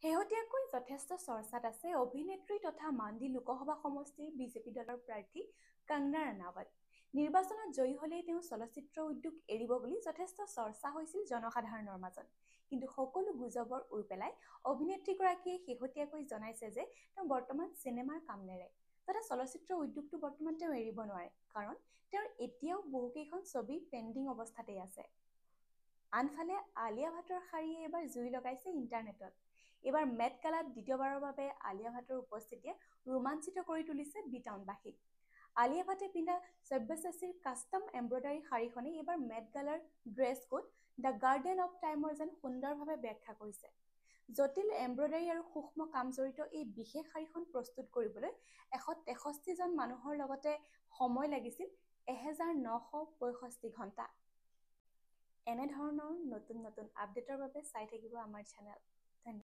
শেহতীয়াকৈ যথেষ্ট চৰ্চাত আছে অভিনেত্ৰী তথা মাণ্ডি লোকসভা সমষ্টিৰ বিজেপি দলৰ প্ৰাৰ্থী কংগনা ৰাণাৱত। নিৰ্বাচনত জয়ী হ'লেই তেওঁ চলচ্চিত্ৰ উদ্যোগ এৰিব বুলি যথেষ্ট চৰ্চা হৈছিল জনসাধাৰণৰ মাজত। কিন্তু সকলো গুজবৰ উৰ পেলাই অভিনেত্ৰীগৰাকীয়ে শেহতীয়াকৈ জনাইছে যে তেওঁ বৰ্তমান চিনেমাৰ কাম নেৰে তথা চলচ্চিত্ৰ উদ্যোগটো বৰ্তমান তেওঁ এৰিব নোৱাৰে, কাৰণ তেওঁৰ এতিয়াও বহুকেইখন ছবি পেণ্ডিং অৱস্থাতেই আছে। আনফালে আলিয়া ভাটৰ শাড়ীয়ে এইবাৰ জুই লগাইছে ইণ্টাৰনেটত। এইবাৰ মেট গালাত দ্বিতীয়বাৰৰ বাবে আলিয়া ভাটৰ উপস্থিতিয়ে ৰোমাঞ্চিত কৰি তুলিছে বি-টাউনবাসীক। আলিয়া ভাটে পিন্ধা সব্যসাচীৰ কাষ্টম এমব্ৰইডাৰী শাড়ীখনে এইবাৰ মেট গালাৰ dress code the garden of টাইমৰ যেন সুন্দৰভাৱে ব্যাখ্যা কৰিছে। জটিল এমব্ৰইডাৰী আৰু সূক্ষ্ম কাম জড়িত এই বিশেষ শাড়ীখন প্ৰস্তুত কৰিবলৈ 163 জন মানুহৰ লগতে সময় লাগিছিল 1965 ঘণ্টা। এনেধৰণৰ নতুন আপডেটৰ বাবে চাই থাকিব আমাৰ চেনেল। ধন্যবাদ।